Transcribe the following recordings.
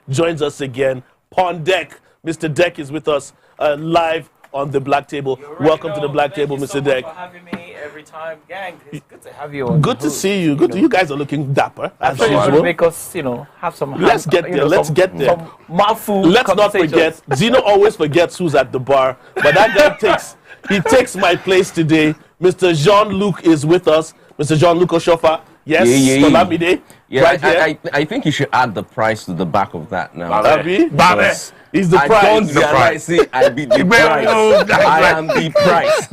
joins us again. Pon Deck. Mr. Deck is with us live on the Black Table. Welcome to the Black Table, Mr. Deck. Thank you so much for having me every time. Gang, it's good to have you on. Good to see you. Good. You guys are looking dapper, as so usual. to make us, have some... Let's get there. Let's get there. Some mouthful Let's not forget, Zeno always forgets who's at the bar, but that guy takes my place today. Mr. Jean-Luc is with us. Mr. Jean-Luc Oshofa. Yes, Olamide. Yeah, right I think you should add the price to the back of that now. Yes. He's the price. Don't realize it, I be the price. I am the price.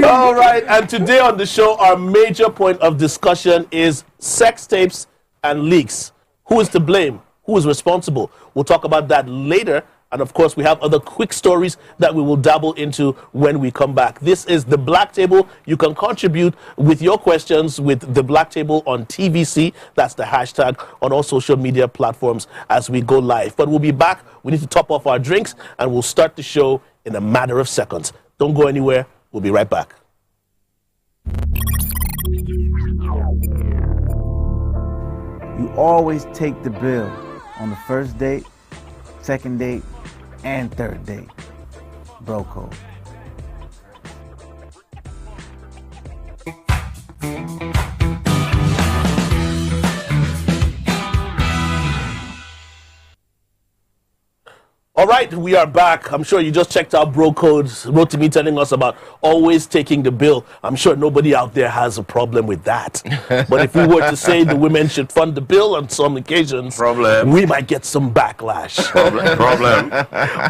All right, and today on the show, our major point of discussion is sex tapes and leaks. Who is to blame? Who is responsible? We'll talk about that later. And of course, we have other quick stories that we will dabble into when we come back. This is the Black Table. You can contribute with your questions with the Black Table on TVC. That's the hashtag on all social media platforms as we go live. But we'll be back. We need to top off our drinks, and we'll start the show in a matter of seconds. Don't go anywhere. We'll be right back. You always take the bill on the first date, second date, and third date. Bro code. All right, we are back. I'm sure you just checked out Bro Codes, wrote to me telling us about always taking the bill. I'm sure nobody out there has a problem with that. But if we were to say the women should fund the bill on some occasions, we might get some backlash. Problem.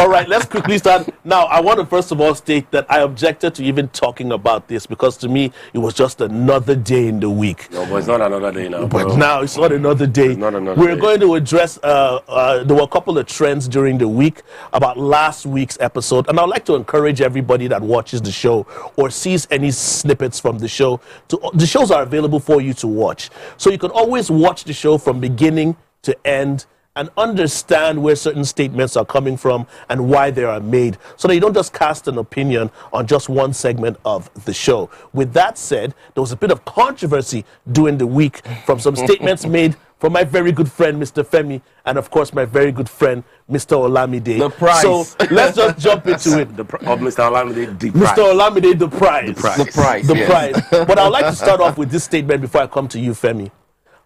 All right, let's quickly start. Now, I want to first of all state that I objected to even talking about this because to me, it was just another day in the week. No, but it's not another day now, bro. But now it's not another day. We're going to address, there were a couple of trends during the week about last week's episode, and I'd like to encourage everybody that watches the show or sees any snippets from the show the shows are available for you to watch, so you can always watch the show from beginning to end and understand where certain statements are coming from and why they are made, so that you don't just cast an opinion on just one segment of the show. With that said, there was a bit of controversy during the week from some statements made from my very good friend, Mr. Femi, and of course, my very good friend, Mr. Olamide. The price. So let's just jump into it. Mr. Olamide, the Mr. price. Olamide, the price. The price. But I'd like to start off with this statement before I come to you, Femi.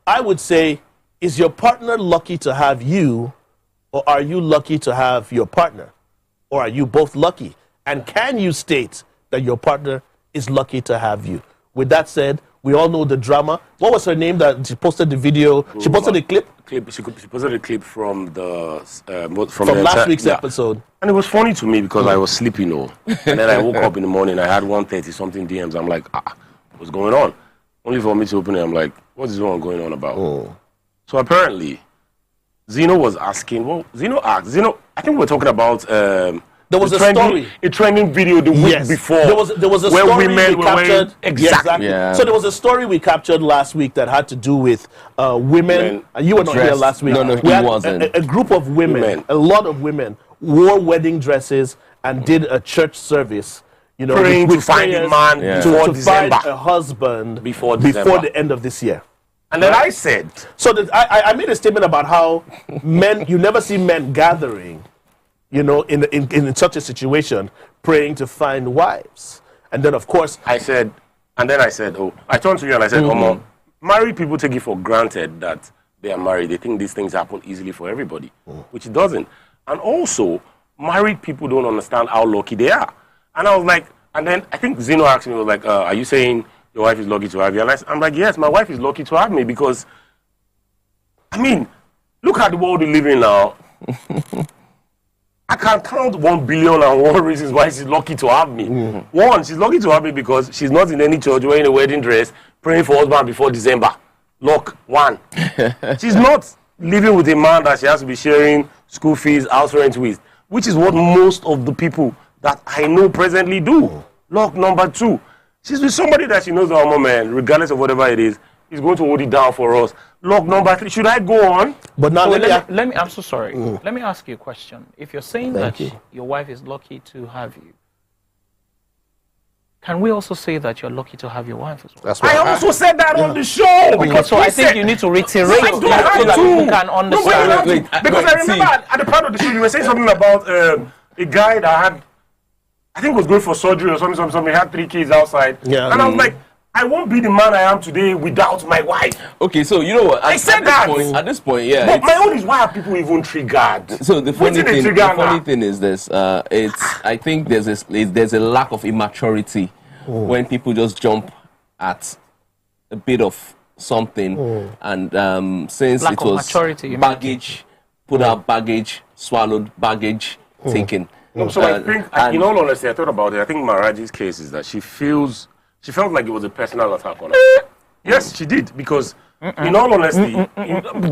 I would say, is your partner lucky to have you, or are you lucky to have your partner? Or are you both lucky? And can you state that your partner is lucky to have you? With that said, we all know the drama. What was her name that she posted the video? She posted a clip? She posted a clip from from last week's episode. And it was funny to me because I was sleeping, and then I woke up in the morning, I had 130 something DMs. I'm like, what's going on? Only for me to open it, I'm like, what is going on about? So apparently, Zeno was asking, Zeno asked, I think we're talking about... there was a trending video the week before. There was a where story women we captured. Exactly. Yeah. So there was a story we captured last week that had to do with women. And you were not here last week. No, he wasn't. A group of women, a lot of women, wore wedding dresses and did a church service. Praying to find a man to find a husband before the end of this year. And then I said... So I made a statement about how you never see men gathering, in such a situation, praying to find wives. And then, of course... I turned to you and I said, married people take it for granted that they are married. They think these things happen easily for everybody, which it doesn't. And also, married people don't understand how lucky they are. And I was like, and then I think Zeno asked me, are you saying your wife is lucky to have you? And I'm like, yes, my wife is lucky to have me because, look at the world we live in now. I can count 1 billion and one reasons why she's lucky to have me. One, she's lucky to have me because she's not in any church wearing a wedding dress, praying for husband before December. Look, one. She's not living with a man that she has to be sharing school fees, house rent with, which is what most of the people that I know presently do. Look, number two, she's with somebody that she knows our man, regardless of whatever it is going to hold it down for us. Look, number three, should I go on? But now let me I'm so sorry. Let me ask you a question. If you're saying that your wife is lucky to have you, can we also say that you're lucky to have your wife as well? That's I why. also said that on the show. Because So I think you need to reiterate I don't that have so that to. people can understand. No, wait, because I remember at the part of the show you were saying something about a guy that had, I think was going for surgery or something. He had 3 kids outside. Yeah. And I was like, I won't be the man I am today without my wife. Okay, so you know what? I said that. At this point, yeah. But my own is why are people even triggered? So the funny Wetin dey thing, trigger now? is this: I think there's a lack of immaturity when people just jump at a bit of something, and since Lack it of was maturity, you mean? baggage, put out baggage, swallowed baggage, taken. No, so I think, in all honesty, I thought about it. I think Maraji's case is that she felt like it was a personal attack on her. Yes, she did, because in all honesty,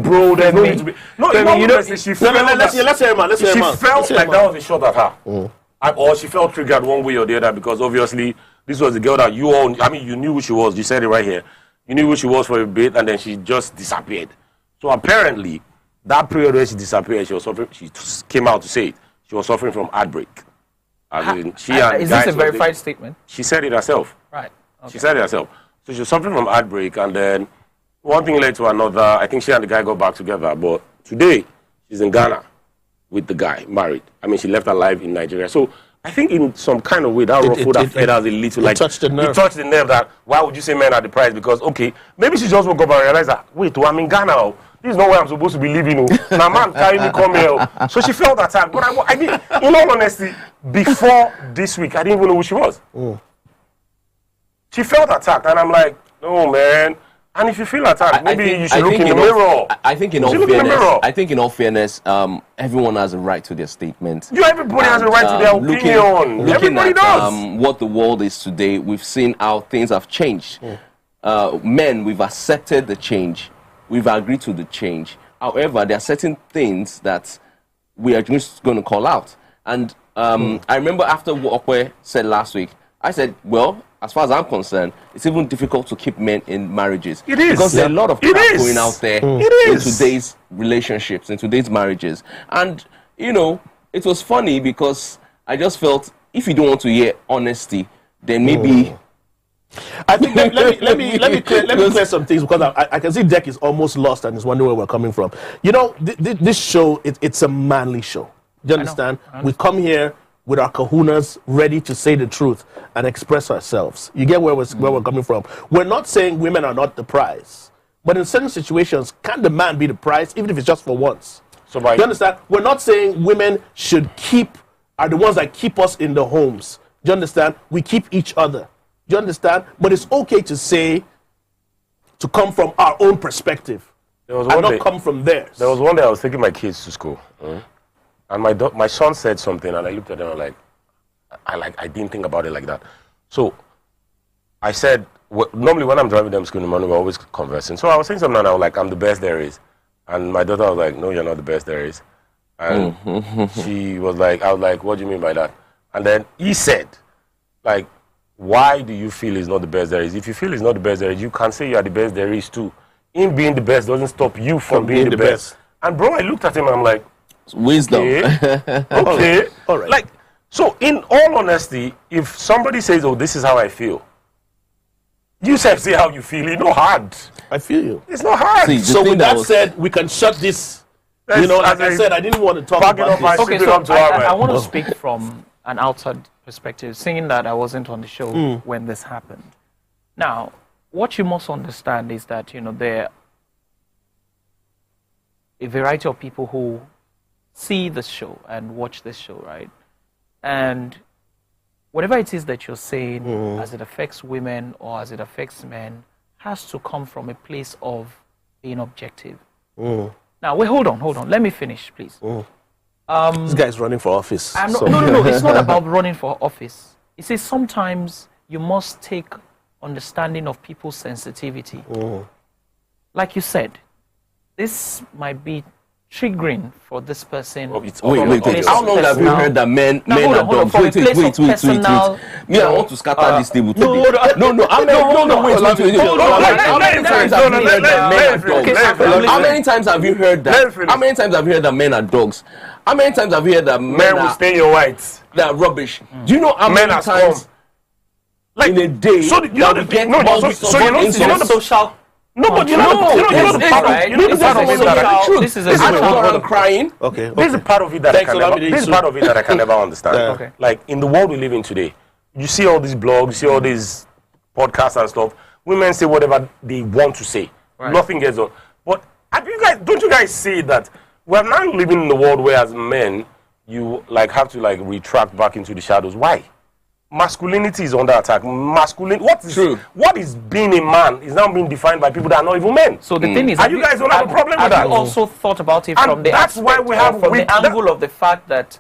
bro, there's no need to be. No, in all honesty, she felt Let's hear him, man. Let's hear him, man. she felt Let's hear like him, that man. was a shot at her. Or she felt triggered one way or the other, because obviously this was the girl that you all, I mean, you knew who she was. You said it right here. You knew who she was for a bit, and then she just disappeared. So apparently, that period where she disappeared, she was suffering. She came out to say it. She was suffering from heartbreak. As in, she and Is guys this a were verified statement? She said it herself. Right. She said it herself. So she was suffering from heartbreak, and then one thing led to another. I think she and the guy got back together. But today, she's in Ghana with the guy, married. I mean, she left her life in Nigeria. So I think in some kind of way, that ruffled her feathers a little. Like, touched the nerve. It touched the nerve that, why would you say men are the prize? Because, okay, maybe she just woke up and realized that, wait, I'm in Ghana. Oh. This is not where I'm supposed to be living. Oh. Now, man, carry me, come here. Oh. So she felt attacked. But I did, in all honesty, before this week, I didn't even know who she was. She felt attacked, and I'm like, no, man. And if you feel attacked, maybe you should look in the mirror. I think in all fairness, everyone has a right to their statement. Everybody has a right to their opinion. Looking Everybody at does. what the world is today, we've seen how things have changed. Men, we've accepted the change. We've agreed to the change. However, there are certain things that we are just going to call out. And I remember after what Okwe said last week, I said, well, as far as I'm concerned, it's even difficult to keep men in marriages. It is. Because there are a lot of crap going out there in today's relationships, in today's marriages. And, you know, it was funny because I just felt if you don't want to hear honesty, then maybe... I think let me clear some things, because I can see Deck is almost lost and is wondering where we're coming from. You know, this show, it's a manly show. Do you understand? We come here with our kahunas ready to say the truth and express ourselves. You get where we're coming from. We're not saying women are not the prize, but in certain situations, can the man be the prize, even if it's just for once? Do you understand? We're not saying women are the ones that keep us in the homes. Do you understand? We keep each other. Do you understand? But it's okay to come from our own perspective and not come from theirs. There was one day I was taking my kids to school, and my son said something, and I looked at him and I didn't think about it like that. So I said, normally when I'm driving them to school in the morning, we're always conversing. So I was saying something, and I was like, I'm the best there is. And my daughter was like, no, you're not the best there is. And she was like, I was like, what do you mean by that? And then he said, like, why do you feel he's not the best there is? If you feel he's not the best there is, you can say you are the best there is too. Him being the best doesn't stop you from being the best. And bro, I looked at him and I'm like, wisdom. Okay. All right. Like, so in all honesty, if somebody says, oh, this is how I feel, you say how you feel. It's not hard. I feel you. It's not hard. See, so with that said, we can shut this. You know, like I said, I didn't want to talk about this. Okay, so I want to speak from an outside perspective, seeing that I wasn't on the show when this happened. Now, what you must understand is that, you know, there are a variety of people who see this show and watch this show, right? And whatever it is that you're saying, as it affects women or as it affects men, has to come from a place of being objective. Now, wait, hold on. Let me finish, please. This guy's running for office. No. It's not about running for office. It says sometimes you must take understanding of people's sensitivity. Like you said, this might be triggering for this person. Wait. How long have you heard that men are dumb? Wait. Me, I want to scatter this table today. Wait. How many times have you heard that? How many times have you heard that men are dogs? How many times have you heard that men will stay your whites? They are rubbish. Do you know how many times? Like in a day. So you know the get no, so you know the social. no, but you know the part of you know the part of it that This is a I don't social. go around crying. Okay. this is a part of it that I can never, this is part of it that I can never understand. Okay. Like in the world we live in today, you see all these blogs, you see all these podcasts and stuff. Women say whatever they want to say. Right. Nothing gets done. But don't you guys see that we're now living in the world where as men you like have to like retract back into the shadows? Why? Masculinity is under attack. What is being a man is now being defined by people that are not even men. So the thing is, and you guys don't have a problem with that. Have you also thought about it And from the that's why we have from the angle of the fact that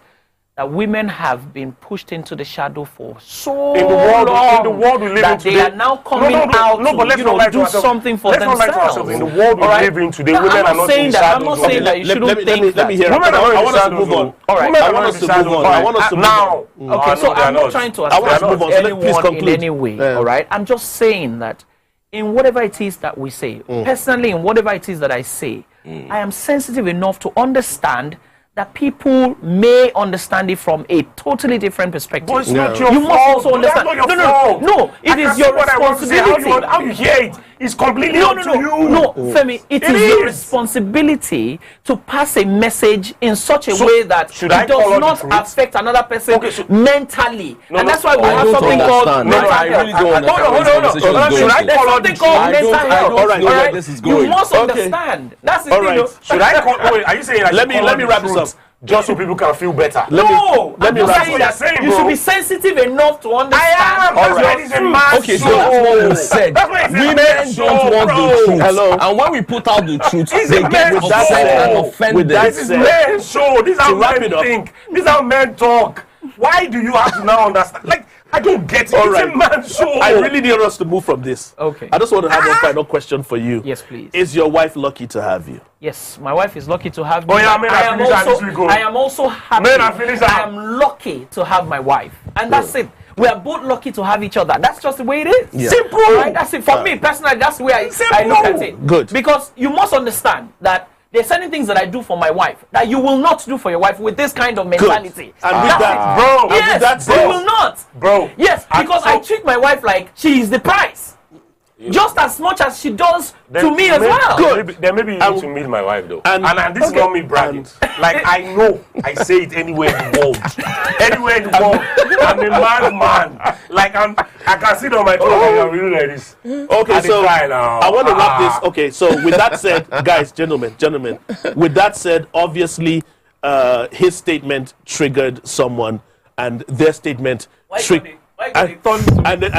women have been pushed into the shadow for so in the world we live that in today, they are now coming out to do something for themselves. In the world we live in today, women are not in the shadows. I'm not saying that you shouldn't think let me hear. Women are I want us to move on. All right. I want us to move on. I want us to move on. Now, okay, so I'm not trying to attack anyone in any way, all right? I'm just saying that in whatever it is that we say, personally, in whatever it is that I say, I am sensitive enough to understand that people may understand it from a totally different perspective. But it's not your You fault. must also understand. That's not your fault. No, it is your responsibility. How you hear it is completely up to you. No, Femi, it is your responsibility to pass a message in such a way that it does not affect another person mentally. And that's why we have something called mental health. I really don't understand. Hold on. Should I call something called mental health? All right. You must understand. That's the thing. Should I call? Wait, are you saying? Let me wrap this up. Just so people can feel better. Let me wrap this up. You should be sensitive enough to understand. I am. That's why it's a man Okay, so that's what we said. Women don't want the truth. Hello. And when we put out the truth, It's they a get man's upset show. and offended. This is men's show. This is how men think. This is how men talk. Why do you have to now understand? Like, I don't get it. It's a man's show. I really need us to move from this. Okay. I just want to have one final question for you. Yes, please. Is your wife lucky to have you? Yes, my wife is lucky to have me. Oh yeah, I am also happy. I am lucky to have my wife. And that's it. We are both lucky to have each other. That's just the way it is. Yeah. Simple. Right? That's it. For me, personally, that's the way I look at it. Good. Because you must understand that there's certain things that I do for my wife that you will not do for your wife with this kind of mentality. And with that, bro. Yes, you will not. Bro. Yes, because I treat my wife like she is the prize. Just as much as she does to me as well. Good. Then maybe you need to meet my wife though. And this is not me bragging. Like I know, I say it anywhere in the world. Anywhere in the world. I'm a man's man. Like I can sit on my throne and I'm really like this. Okay, so I want to wrap this. Okay, so with that said, guys, gentlemen, with that said, obviously his statement triggered someone and their statement triggered. And then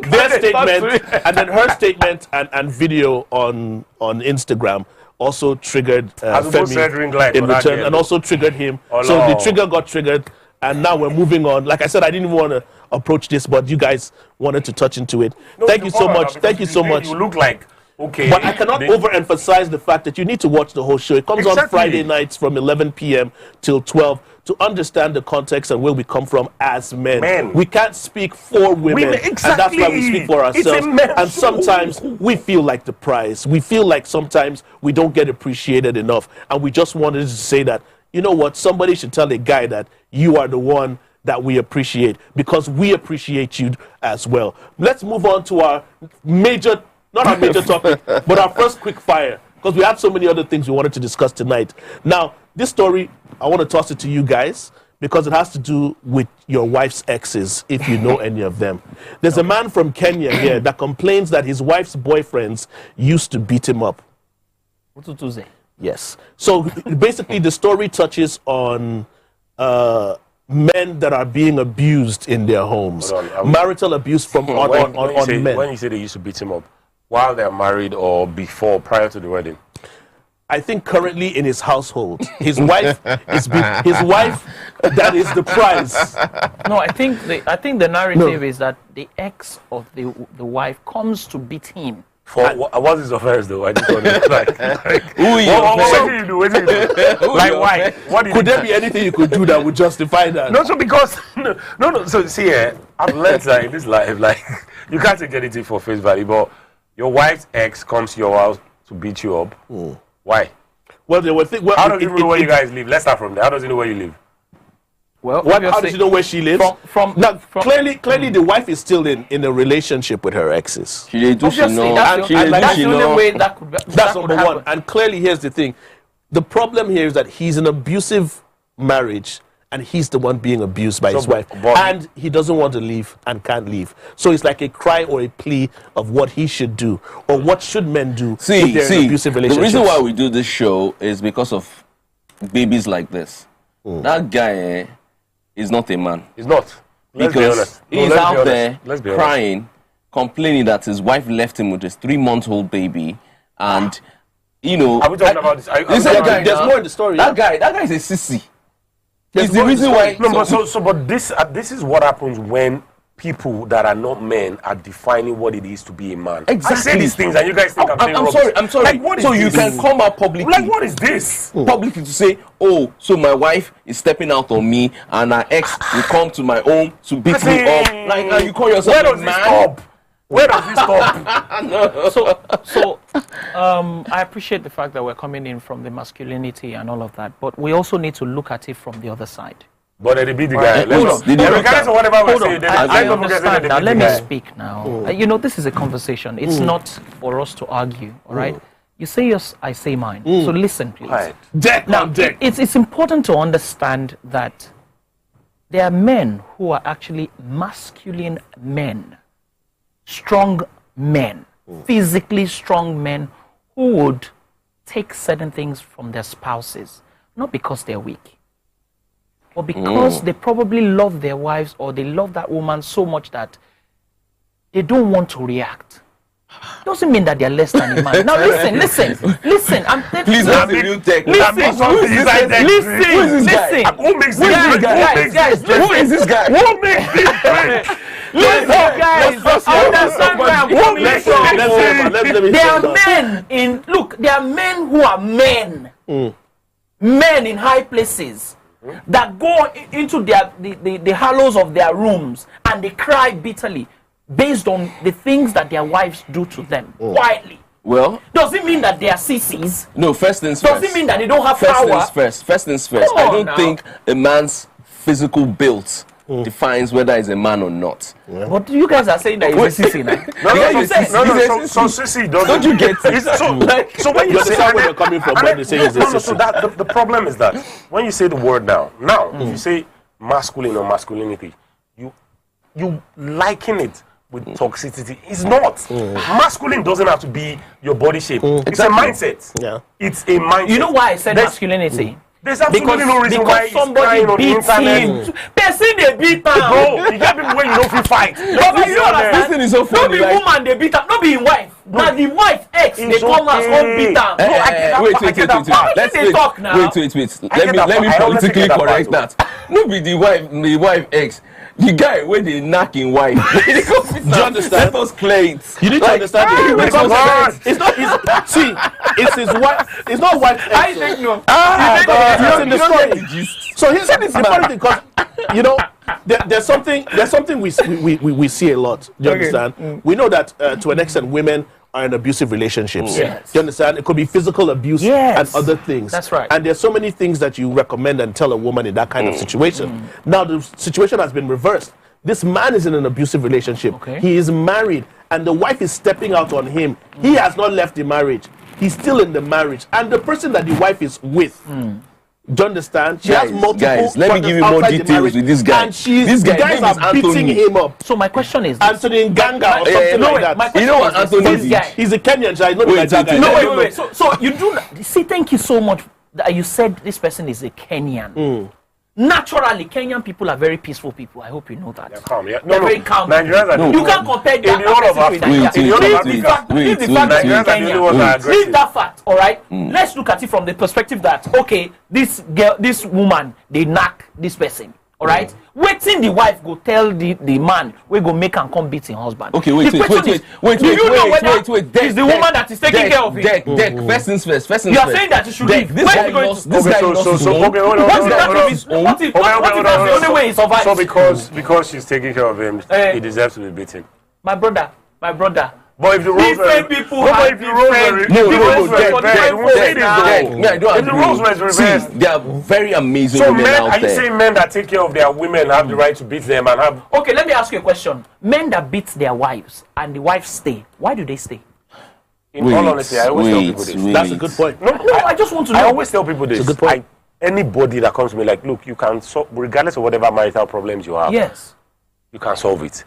their statement and then her statement and video on Instagram also triggered Femi in return and also triggered him. So the trigger got triggered and now we're moving on. Like I said, I didn't even want to approach this, but you guys wanted to touch into it. Thank you so much. Thank you so much. You look like okay. But I cannot overemphasize the fact that you need to watch the whole show. It comes on Friday nights from 11 p.m. till 12 to understand the context and where we come from as men. We can't speak for women, and that's why we speak for ourselves. And sometimes we feel like the prize. We feel like sometimes we don't get appreciated enough. And we just wanted to say that, you know what, somebody should tell a guy that you are the one that we appreciate because we appreciate you as well. Let's move on to our major not our major topic, but our first quick fire, because we had so many other things we wanted to discuss tonight. Now, this story, I want to toss it to you guys, because it has to do with your wife's exes, if you know any of them. There's a man from Kenya here that complains that his wife's boyfriends used to beat him up. Yes. So basically, the story touches on men that are being abused in their homes. Marital abuse from on men. When you say they used to beat him up, while they're married or before, prior to the wedding? I think currently in his household, his wife that is the prize. No, I think the narrative is that the ex of the wife comes to beat him. What is offense though? I just want to what do you do? Like why? Could there be anything you could do that would justify that? No, so because no. So see, I've learned that in this life, like you can't take anything for face value, but your wife's ex comes to your house to beat you up. Why? Well, they will think. Well, how does he know where you guys live? Let's start from there. How does he know where you live? Well, How does she know where she lives? Clearly, the wife is still in a relationship with her exes. That's the only way that could. That's number one. And clearly, here's the thing: the problem here is that he's in an abusive marriage, and he's the one being abused by his wife, and he doesn't want to leave and can't leave. So it's like a cry or a plea of what he should do, or what should men do if they're in abusive relationships. The reason why we do this show is because of babies like this. That guy is not a man. He's not. Because he's out there crying, complaining that his wife left him with his 3-month-old baby, and you know. Are we talking about this? There's more in the story. That guy is a sissy. It's the reason why. No, but this is what happens when people that are not men are defining what it is to be a man. Exactly. I say these things and you guys think I'm sorry. Like, what is so this? you can come out publicly. Like, what is this? Publicly to say, oh, so my wife is stepping out on me and her ex will come to my home to beat me up. Like, and you call yourself a man? Where does this stop? So, I appreciate the fact that we're coming in from the masculinity and all of that, but we also need to look at it from the other side. But they beat the guy. I understand. Now, let me speak now. You know, this is a conversation. It's not for us to argue, all right? You say yours, I say mine. So listen, please. Right. It's important to understand that there are men who are actually masculine men, strong men, physically strong men who would take certain things from their spouses, not because they're weak, but because they probably love their wives or they love that woman so much that they don't want to react. Doesn't mean that they're less than a man. Now listen. Please have the real tech. Listen. Who makes this Guys, who is this guy? Who makes this drink? Listen, guys, understand where I'm coming from. There are men there are men who are men. Men in high places that go into the hollows of their rooms and they cry bitterly based on the things that their wives do to them quietly. Well, does it mean that they are sissies? No, first things first. Does it mean that they don't have power? First things first. I don't think a man's physical build defines whether he's a man or not. But you guys are saying that he's a sissy now. So sissy doesn't. Don't you get it? So when you say where you're coming from when they say he's a sissy. So that the problem is that when you say the word now, if you say masculine or masculinity, you liken it with toxicity. It's not. Masculine doesn't have to be your body shape. It's a mindset. Yeah. It's a mindset. You know why I said masculinity? There's absolutely no reason why somebody beats him. Person they beat him. Bro, you get people when you don't feel fight. Listen, is so funny. Not the woman they beat him, not the wife. Now the wife ex they come as home beat him. Wait. Let me politically correct that. No be the wife ex. The guy where they knock in wife. Do you understand? Let us play it. You need to understand it. It's not his. See, it's his wife. It's not wife. I think no. It's in the story. So here's the funny thing, because you know there's something we see a lot. Do you understand? We know that to an extent women are in abusive relationships. Yes. Do you understand? It could be physical abuse and other things. That's right. And there's so many things that you recommend and tell a woman in that kind of situation. Now the situation has been reversed. This man is in an abusive relationship. Okay. He is married and the wife is stepping out on him. He has not left the marriage. He's still in the marriage. And the person that the wife is with, do you understand? She has multiple guys, let me give you more details with this guy. And these guys are beating him up. So my question is Anthony Nganga or something like that. You know what Anthony is? He's a Kenyan child. Wait. So you do see, thank you so much that you said this person is a Kenyan. Naturally, Kenyan people are very peaceful people. I hope you know that. They're calm, yeah? They're very calm. Nigerians are You can't compare that Leave that fact, all right? Let's look at it from the perspective that, okay, this woman, they knock this person, all right? Waiting the wife go tell the man we go make and come beat his husband. Okay, wait. Do you know whether it's the woman that is taking care of him? First things first. You are saying that you should leave. This guy lost his home. What if that's the only way he survives? So because she's taking care of him, he deserves to be beaten. My brother, But if the roles were people if the roles were if the roles were reversed, they are very amazing so women men, out are you there. saying men that take care of their women have the right to beat them and have? Okay, let me ask you a question. Men that beat their wives and the wives stay, why do they stay? In all honesty, I always tell people this. That's a good point. No, I just want to know. I always tell people this. It's a good point. Anybody that comes to me like, look, you can solve, regardless of whatever marital problems you have, Yes. you can solve it.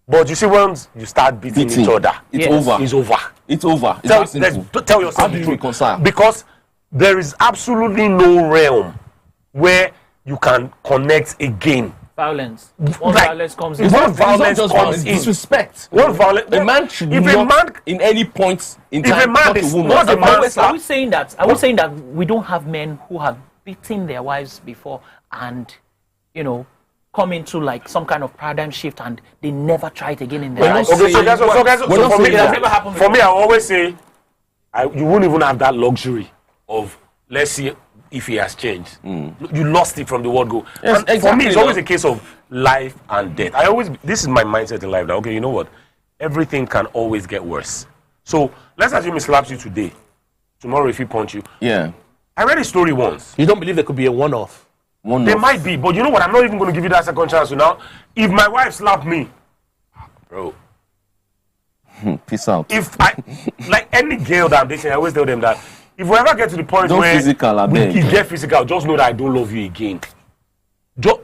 But you see, once you start beating each other, It's Yes. over. it's over. It's over. It's Tell, that simple. tell yourself How do the you truth. reconcile? Because there is absolutely no realm where you can connect again. Violence. Once Like, violence comes it's in. not It's not violence just comes violence, in. disrespect. What violence? A man should if not, a man, in any point in if time, a man not is a woman. not a man, Are we saying that? Are we saying that we don't have men who have beaten their wives before and, you know, come into like some kind of paradigm shift and they never try it again in their lives? okay, so for me, It has never happened for me, before. I always say, you won't even have that luxury of, let's see if he has changed. You lost it from the word go. Yes, And for exactly, me, it's always no. a case of life and death. This is my mindset in life, that, okay, you know what? Everything can always get worse. So let's assume he slaps you today. Tomorrow, if he punch you. Yeah. I read a story once. You don't believe there could be a one-off? There might be, but you know what? I'm not even going to give you that second chance. So now, if my wife slapped me, bro, Peace out. if I, like any girl that I'm dating, I always tell them that if we ever get to the point Don't where physical, I we beg. get physical, just know that I don't love you again.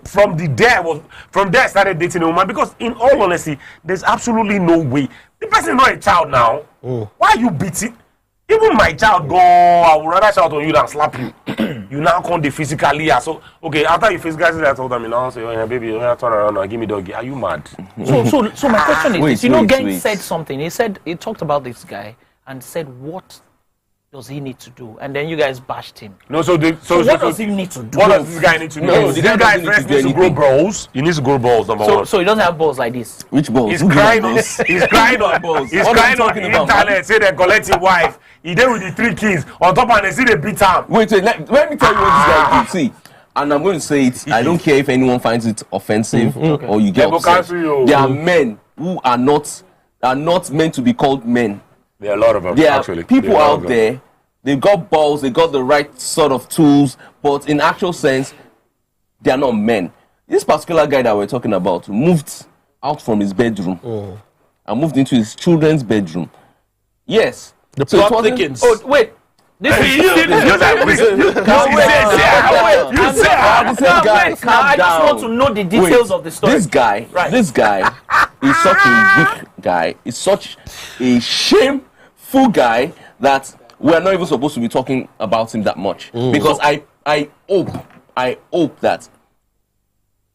From there I started dating a woman, because in all honesty, there's absolutely no way. The person is not a child now. Why are you beating? Even my child go, I would rather shout on you than slap you. You now come the physically. So okay, after you physically, I told them, you know, say, oh, yeah, baby, you turn around now, give me doggy. Are you mad? So my question is, Wait, this. You know, wait, Gang wait. said something. He talked about this guy and said, what does he need to do? And then you guys bashed him. No, so What does he need to do? What does this guy need to do? No, This the guy guy doesn't need first to do needs to grow anything. balls. He needs to grow balls, number one. So he doesn't have balls like this. Which balls? He's Who crying give on, balls? he's crying on, Balls. he's What are you crying on talking the about, man? internet, say they're collecting wife. He there with the 3 kids on top, and they see they beat him. Wait, let me tell you what this guy did. See, and I'm going to say it. I don't care if anyone finds it offensive or you get They go upset. cancel you. There are men who are not meant to be called men. There are a lot of them, There are actually. people There are a lot out of them. there. They've got balls. They got the right sort of tools, but in actual sense, they are not men. This particular guy that we're talking about moved out from his bedroom and moved into his children's bedroom. Yes. The So it plot wasn't- thickens. Oh, wait. This is You say, guy, wait, calm now I just down. want to know the details of the story. This guy is such a weak guy. Is such a shameful guy that we're not even supposed to be talking about him that much. Because I hope that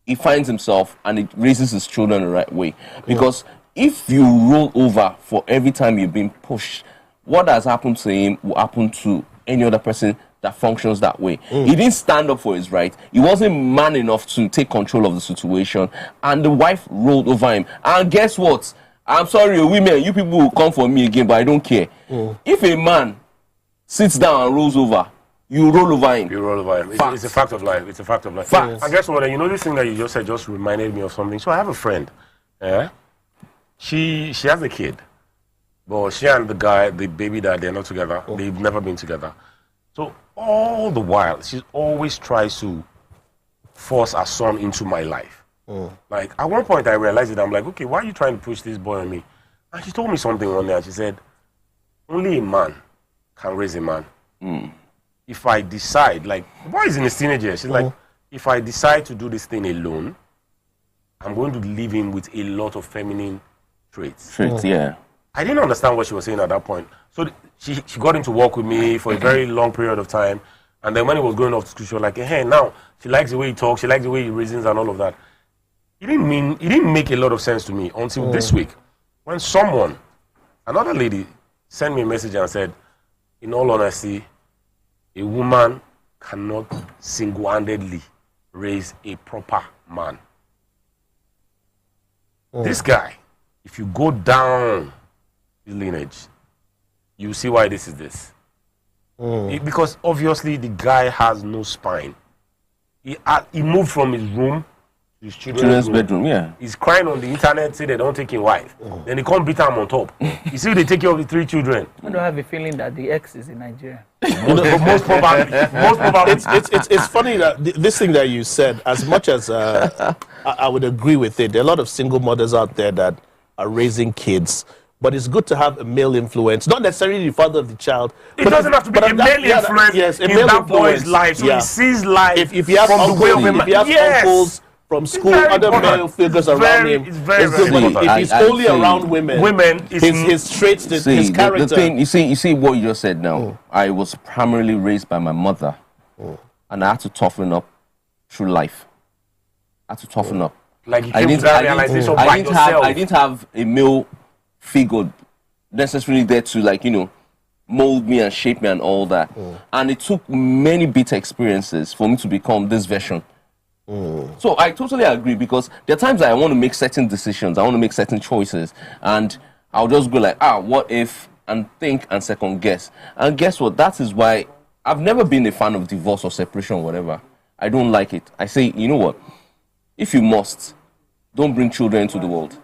he finds himself and he raises his children the right way. Because if you roll over for every time you've been pushed, what has happened to him will happen to any other person that functions that way. He didn't stand up for his right. He wasn't man enough to take control of the situation. And the wife rolled over him. And guess what? I'm sorry, women, you people will come for me again, but I don't care. If a man sits down and rolls over, you roll over him. You roll over him. It's a fact of life. It's a fact of life. Facts. And guess what? You know, this thing that you just said just reminded me of something. So I have a friend. Yeah? She has a kid. But she and the guy, the baby dad, they're not together. They've never been together. So all the while, she always tries to force her son into my life. Like, at one point I realized it. I'm like, okay, why are you trying to push this boy on me? And she told me something one day, and she said, only a man can raise a man. If I decide, like, the boy is in his teenage years. She's like, if I decide to do this thing alone, I'm going to leave him with a lot of feminine traits. Yeah. I didn't understand what she was saying at that point. So she got him to work with me for a very long period of time. And then when he was going off to school, she was like, hey, now she likes the way he talks, she likes the way he reasons and all of that. It didn't make a lot of sense to me until this week, when another lady sent me a message and said, in all honesty, a woman cannot single-handedly raise a proper man. This guy, if you go down his lineage, you see why this is this. Because obviously the guy has no spine. He moved from his room his children's bedroom. Yeah. He's crying on the internet, say they don't take his wife. Then they come beat him on top. You see, they take care of the 3 children. I don't have a feeling that the ex is in Nigeria. Most probably. It's funny that this thing that you said, as much as I would agree with it, there are a lot of single mothers out there that are raising kids. But it's good to have a male influence, not necessarily the father of the child. It doesn't have to be a male influence in that boy's life. So he sees life if you have from uncles, the way of a man. if you have uncles from school, other male figures around him, it's very good. But if he's only around women, his traits, his character. The thing, you see what you just said now. I was primarily raised by my mother, and I had to toughen up through life. I had to toughen up. Like you came to that realization by yourself. I didn't have a male figure necessarily there to, like, mold me and shape me and all that. And it took many bitter experiences for me to become this version. So I totally agree, because there are times that I want to make certain decisions, I want to make certain choices, and I'll just go like, what if, and think and second guess. And guess what? That is why I've never been a fan of divorce or separation or whatever. I don't like it. I say, you know what? If you must, don't bring children into the world.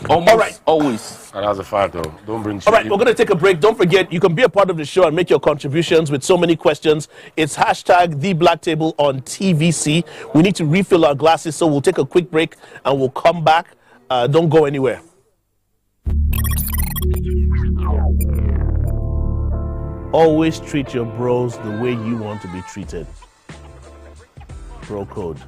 Almost, all right. Always. And that's a fact, though. Don't bring. All right, we're going to take a break. Don't forget, you can be a part of the show and make your contributions with so many questions. It's hashtag The Black Table on TVC. We need to refill our glasses, so we'll take a quick break and we'll come back. Don't go anywhere. Always treat your bros the way you want to be treated. Bro code.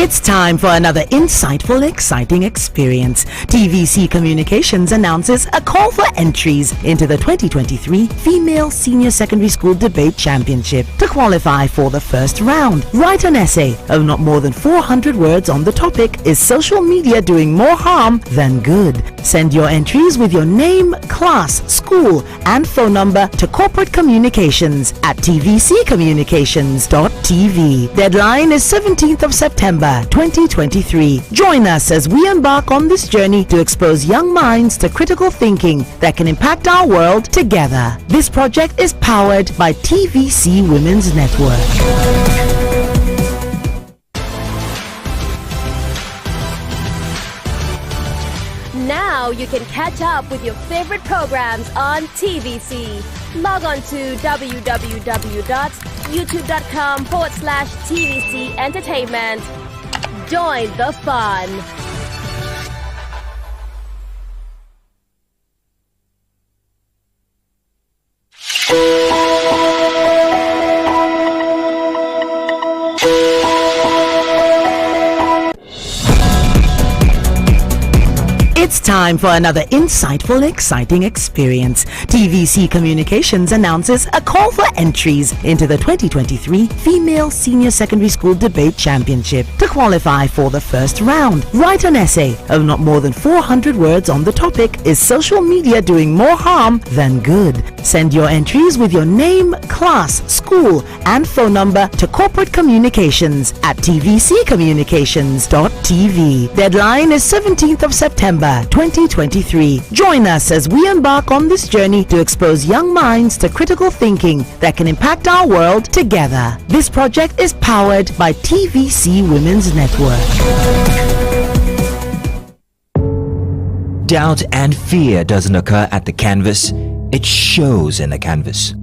It's time for another insightful, exciting experience. TVC Communications announces a call for entries into the 2023 Female Senior Secondary School Debate Championship. To qualify for the first round, write an essay of not more than 400 words on the topic, Is Social Media Doing More Harm Than Good? Send your entries with your name, class, school, and phone number to Corporate Communications at tvccommunications.tv. Deadline is 17th of September 2023. Join us as we embark on this journey to expose young minds to critical thinking that can impact our world together. This project is powered by TVC Women's Network. Now you can catch up with your favorite programs on TVC. Log on to www.youtube.com/TVC Entertainment. Join the fun. It's time for another insightful, exciting experience. TVC Communications announces a call for entries into the 2023 Female Senior Secondary School Debate Championship. To qualify for the first round, write an essay of not more than 400 words on the topic, Is Social Media Doing More Harm Than Good? Send your entries with your name, class, school, and phone number to Corporate Communications at tvccommunications.tv. Deadline is 17th of September 2023. Join us as we embark on this journey to expose young minds to critical thinking that can impact our world together. This project is powered by TVC Women's Network. Doubt and fear doesn't occur at the canvas, it shows in the canvas.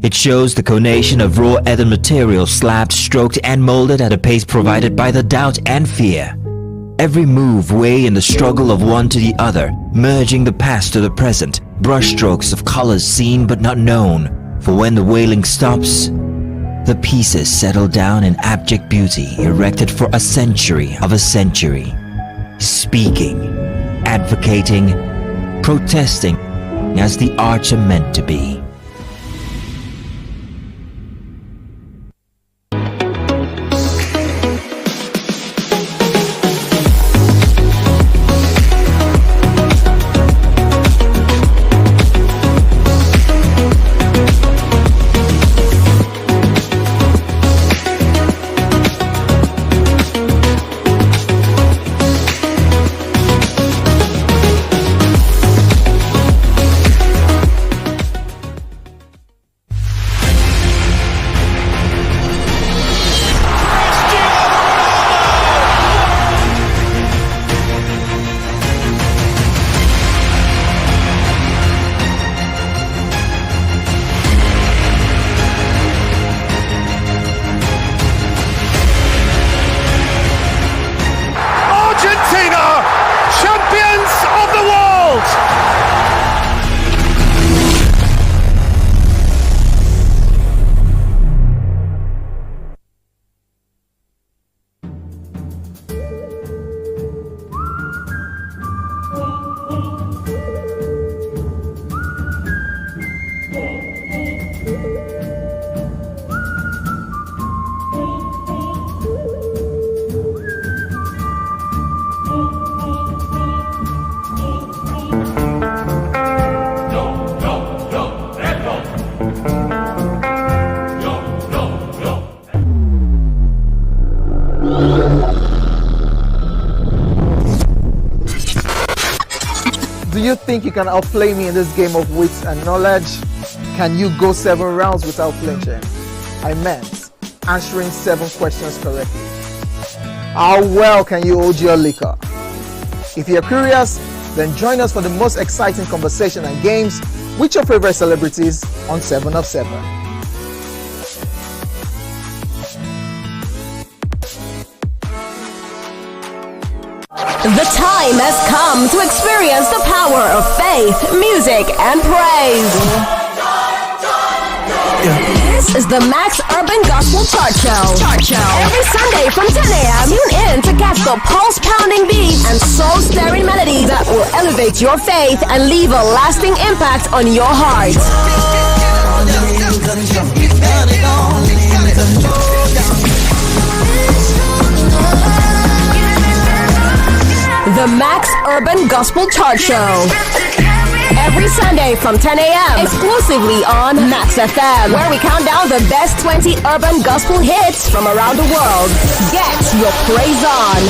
It shows the conation of raw earthen material slabbed, stroked, and molded at a pace provided by the doubt and fear. Every move weigh in the struggle of one to the other, merging the past to the present, brushstrokes of colors seen but not known. For when the wailing stops, the pieces settle down in abject beauty, erected for a century of a century. Speaking, advocating, protesting as the arts are meant to be. think you can outplay me in this game of wits and knowledge? Can you go 7 rounds without flinching? I meant answering 7 questions correctly. How well can you hold your liquor? If you're curious, then join us for the most exciting conversation and games with your favorite celebrities on 7 of 7. The time has come to experience the power of faith, music, and praise. This is the Max Urban Gospel Chart Show. Every Sunday from 10 a.m. tune in to catch the pulse-pounding beats and soul-stirring melodies that will elevate your faith and leave a lasting impact on your heart. The Max Urban Gospel Chart Show. Every Sunday from 10 a.m. exclusively on Max FM, where we count down the best 20 urban gospel hits from around the world. Get your praise on.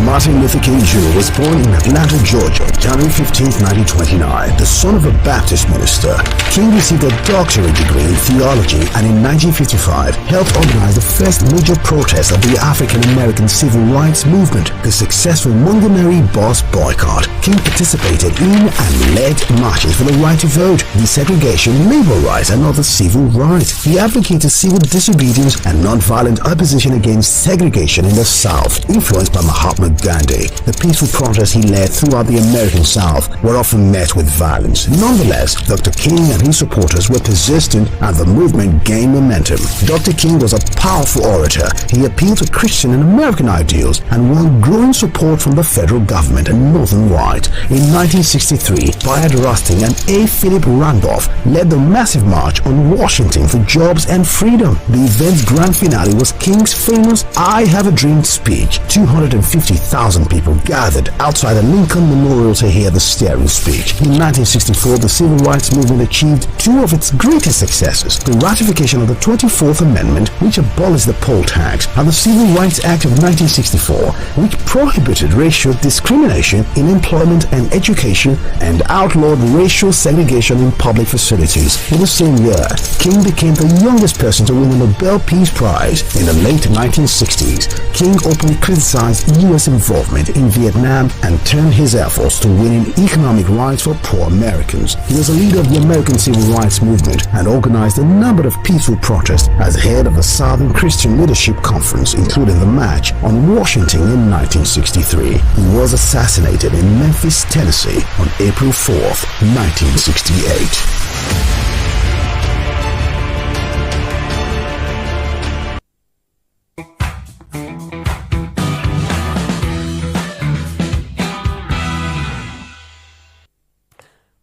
Martin Luther King Jr. was born in Atlanta, Georgia, January 15, 1929, the son of a Baptist minister. King received a doctorate degree in theology and in 1955 helped organize the first major protest of the African American civil rights movement, the successful Montgomery bus boycott. King participated in and led marches for the right to vote, desegregation, labor rights, and other civil rights. He advocated civil disobedience and nonviolent opposition against segregation in the South, influenced by Mahatma Gandhi. The peaceful protests he led throughout the American South were often met with violence. Nonetheless, Dr. King and his supporters were persistent and the movement gained momentum. Dr. King was a powerful orator. He appealed to Christian and American ideals and won growing support from the federal government and Northern Right. In 1963, Bayard Rustin and A. Philip Randolph led the massive march on Washington for jobs and freedom. The event's grand finale was King's famous I Have a Dream speech. 250,000 people gathered outside the Lincoln Memorial to hear the stirring speech. In 1964, the civil rights movement achieved 2 of its greatest successes: the ratification of the 24th Amendment, which abolished the poll tax, and the Civil Rights Act of 1964, which prohibited racial discrimination in employment and education and outlawed racial segregation in public facilities. In the same year, King became the youngest person to win the Nobel Peace Prize. In the late 1960s, King openly criticized U.S. involvement in Vietnam and turned his efforts to winning economic rights for poor Americans. He was a leader of the American Civil Rights Movement and organized a number of peaceful protests as head of the Southern Christian Leadership Conference, including the March on Washington in 1963. He was assassinated in Memphis, Tennessee on April 4th, 1968.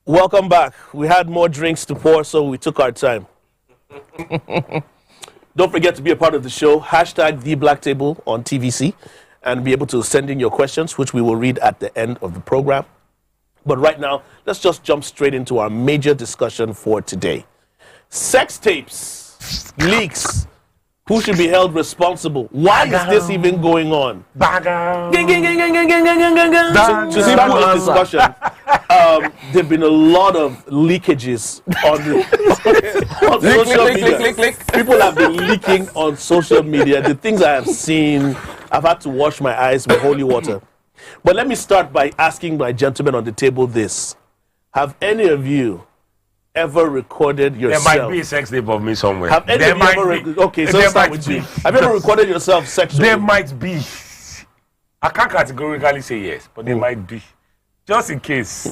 Welcome back. We had more drinks to pour, so we took our time. Don't forget to be a part of the show. Hashtag #TheBlackTable on TVC and be able to send in your questions, which we will read at the end of the program. But right now, let's just jump straight into our major discussion for today. Sex tapes, leaks. Who should be held responsible? Why is this even going on? To start the discussion, there have been a lot of leakages on social media. People have been leaking on social media. The things I have seen, I've had to wash my eyes with holy water. But let me start by asking my gentlemen on the table this. Have any of you ever recorded yourself? There might be a sex tape of me somewhere. Have any of you ever okay, so let's start with you. Have you ever recorded yourself sexually? There might be. I can't categorically say yes, but there might be. Just in case.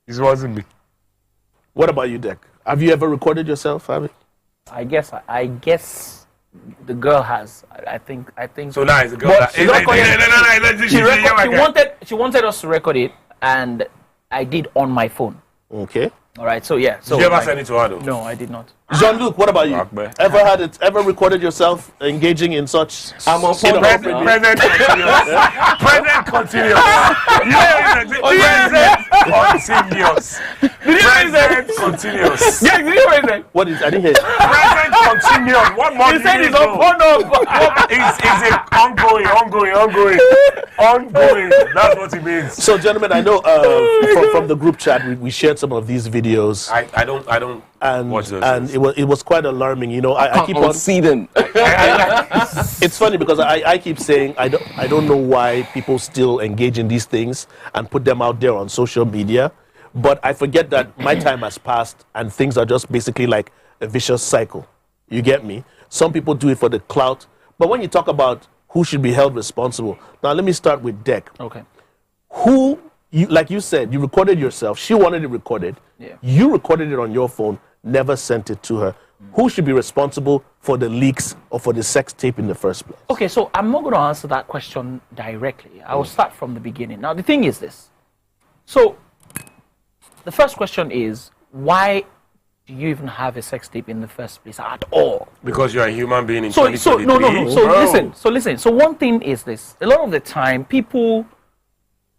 This wasn't me. What about you, Dek? Have you ever recorded yourself, Abby? I guess the girl has. I think. So now it's the girl. She wanted us to record it, and I did on my phone. Okay. All right. So yeah. So did you ever send it to her though? No, I did not. Jean-Luc, what about you? Ever recorded yourself engaging in such? I'm on present continuous. Present continuous. Continuous. Present continuous. Yeah, did you hear what he said? What is? I didn't hear. Present continuous. What more He do said you it's need, on bro? phone. It's a ongoing. That's what it means. So, gentlemen, I know from the group chat we shared some of these videos. I don't And watch those. and it was quite alarming. You know, I keep on. see them. It's funny because I keep saying I don't know why people still engage in these things and put them out there on social media, but I forget that my time has passed and things are just basically like a vicious cycle. You get me? Some people do it for the clout, but when you talk about who should be held responsible, now let me start with Deck. Okay. Who, like you said, you recorded yourself. She wanted it recorded. Yeah. You recorded it on your phone, never sent it to her. Who should be responsible for the leaks or for the sex tape in the first place? Okay, so I'm not going to answer that question directly. I will start from the beginning. Now, the thing is this. So, the first question is, why do you even have a sex tape in the first place at all? Because you're a human being in So 2023. no. So listen. So one thing is this. A lot of the time, people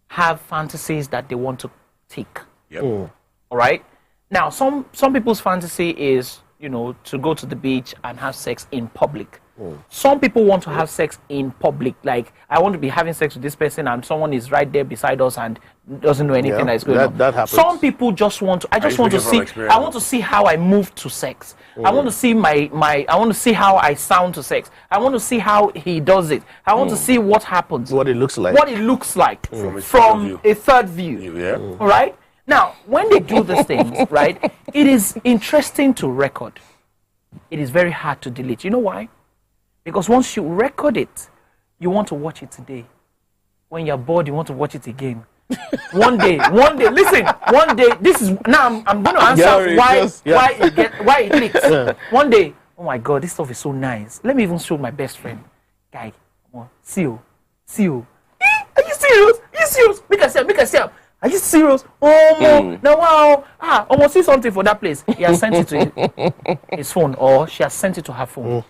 have fantasies that they want to take. Yep. All right? Now, some people's fantasy is, to go to the beach and have sex in public. Some people want to have sex in public. Like, I want to be having sex with this person and someone is right there beside us and doesn't know anything that is going on. That happens. Some people just want to, I want to see how I move to sex. I want to see I want to see how I sound to sex. I want to see how he does it. I want to see what happens. What it looks like. What it looks like from a third view. Yeah. All right? Now, when they do these things, right, it is interesting to record. It is very hard to delete. You know why? Because once you record it, you want to watch it today. When you're bored, you want to watch it again. One day, listen, one day, this is, now I'm going to answer why it leaks. Yeah. One day, oh my God, this stuff is so nice. Let me even show my best friend. Guy, come on, see you. Are you serious? Make a step. Are you serious? Oh, no, wow. Almost see something for that place. He has sent it to his phone, or she has sent it to her phone.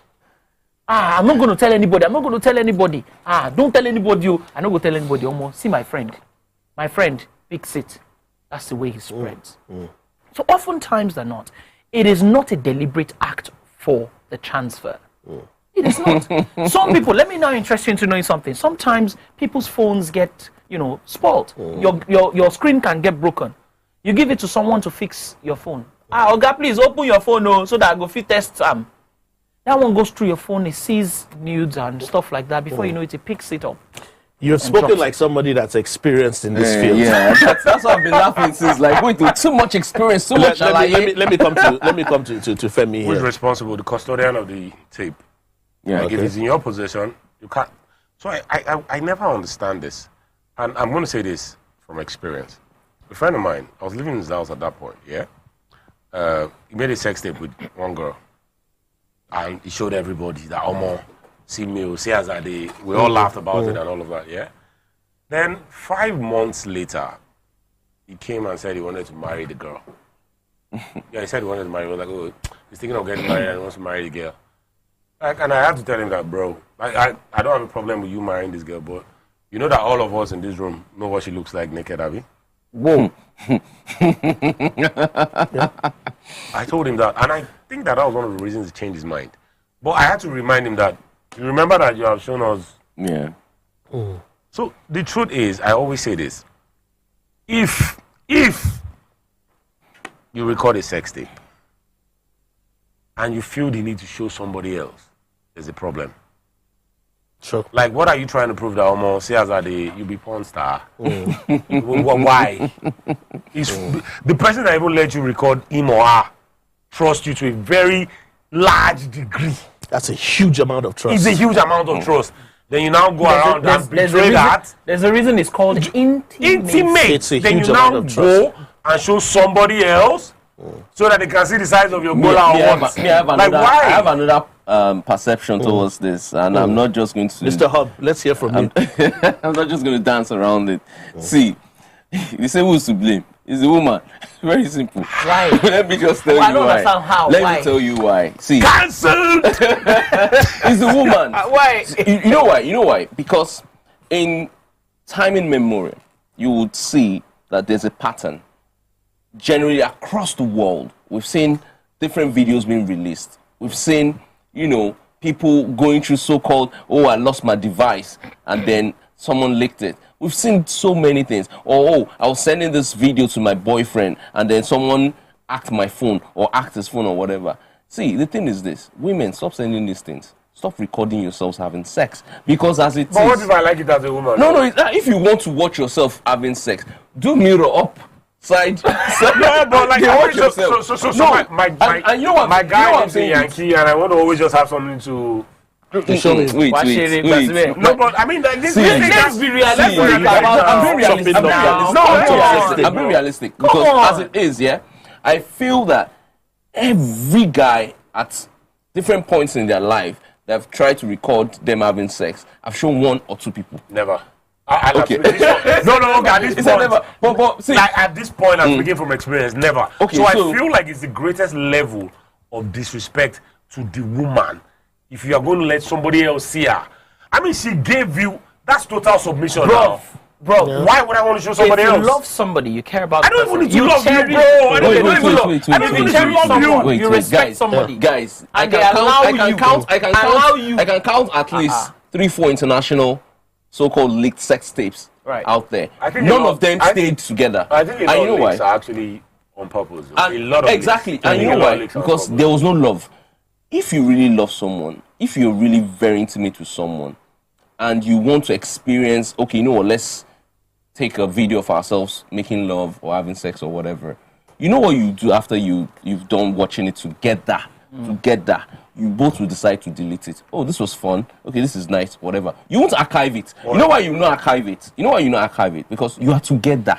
I'm not going to tell anybody. Don't tell anybody. I'm not going to tell anybody. Almost see my friend. My friend picks it. That's the way he spreads. So oftentimes than not, it is not a deliberate act for the transfer. It is not. Some people, let me now interest you into knowing something. Sometimes people's phones get, spoiled. Your screen can get broken. You give it to someone to fix your phone. Oga, please open your phone so that I go fit test That one goes through your phone, it sees nudes and stuff like that. Before you know it, it picks it up. You've spoken like somebody that's experienced in this field. Yeah, that's what I've been laughing since. Like, wait, too much experience, too much. Let me come to Femi here. Who's responsible? The custodian of the tape. Yeah. Like, if it's in your possession, you can't. So I never understand this, and I'm going to say this from experience. A friend of mine, I was living in his house at that point. Yeah. He made a sex tape with one girl. And he showed everybody that Omo, see me, see as I did. We all laughed about it and all of that, yeah? Then 5 months later, he came and said he wanted to marry the girl. Yeah, he said he wanted to marry her. I was like, oh, he's thinking of getting married and he wants to marry the girl. And I had to tell him that, bro, I don't have a problem with you marrying this girl, but you know that all of us in this room know what she looks like naked, have you? Whoa. Yeah. I told him that, and I think that was one of the reasons he changed his mind. But I had to remind him that, you remember that you have shown us. Yeah. So the truth is, I always say this. If you record a sex tape and you feel the need to show somebody else, there's a problem. Sure. Like, what are you trying to prove that almost say as a you be porn star? Why? The person that even let you record him or her trust you to a very large degree. That's a huge amount of trust. It's a huge amount of trust. Then you now go around and betray that. There's a reason it's called intimate. It's a then huge you now amount of trust. go and show somebody else so that they can see the size of your goal at once. I have another perception towards this, and I'm not just going to... Mr. Hub, let's hear from you. I'm not just going to dance around it. See, you say who's to blame? It's the woman. Very simple. Why? Let me just tell you I don't why. understand how. Let me tell you why. See, Cancelled! it's the woman. Why? You know why? Because in time immemorial, you would see that there's a pattern. Generally across the world, we've seen different videos being released. We've seen, people going through so-called, I lost my device, and then someone leaked it. We've seen so many things. Or, I was sending this video to my boyfriend, and then someone hacked my phone, or hacked his phone, or whatever. See, the thing is this. Women, stop sending these things. Stop recording yourselves having sex. Because as it is... But what if I like it as a woman? No, if you want to watch yourself having sex, do mirror up. Side. No, but like, I watch yourself. So my guy is a Yankee, and I want to always just have something to... Show me. Wait. No, but I mean, let's be realistic. I'm being realistic. Because as it is, I feel that every guy at different points in their life that have tried to record them having sex, I've shown 1 or 2 people. Never. Okay. No, at this point, never. But see, like at this point, I'm speaking from experience. Never. Okay, so I feel like it's the greatest level of disrespect to the woman if you are going to let somebody else see her. I mean, she gave you. That's total submission, bro. Why would I want to show somebody else? If you love somebody, you care about. I don't even need to love you, bro. I don't even need to love you. You respect somebody, guys. I can count at least 3-4 international so-called leaked sex tapes out there. None of them stayed together. I think a lot of leaks are actually on purpose. A lot of exactly. And you know why? Because there was no love. If you really love someone, if you're really very intimate with someone, and you want to experience, let's take a video of ourselves making love or having sex or whatever. You know what you do after you've done watching it together? You both will decide to delete it. Oh, this was fun. Okay, this is nice, whatever. You won't archive it. You know why you not archive it? Because you are together.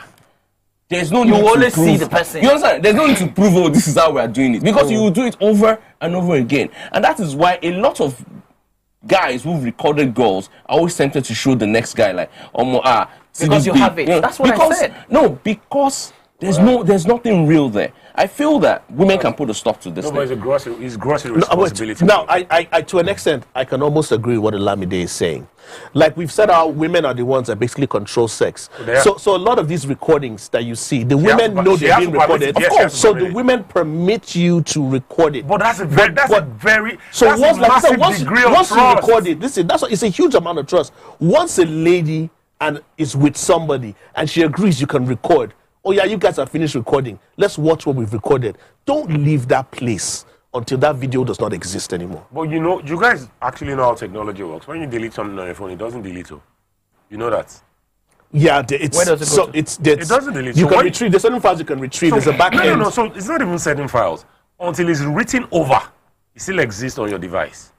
There's no need to always prove. see the person. You understand? There's no need to prove, this is how we are doing it. Because you will do it over and over again. And that is why a lot of guys who've recorded girls are always tempted to show the next guy because you have it. That's what I said. No, because there's nothing real there. I feel that women can put a stop to this. No, but it's gross responsibility. Now, I to an extent, I can almost agree with what Olamide is saying. Like we've said, our women are the ones that basically control sex. So a lot of these recordings that you see, the women know they're being recorded. Of course. So the women permit you to record it. But that's a very once you record it, it's a huge amount of trust. Once a lady is with somebody and she agrees you can record. Oh yeah, you guys are finished recording. Let's watch what we've recorded. Don't leave that place until that video does not exist anymore. But you guys actually know how technology works. When you delete something on your phone, it doesn't delete it. You know that? Yeah, where does it go to? It doesn't delete. You can retrieve. There's certain files you can retrieve. There's a back end. No. So it's not even certain files. Until it's written over, it still exists on your device.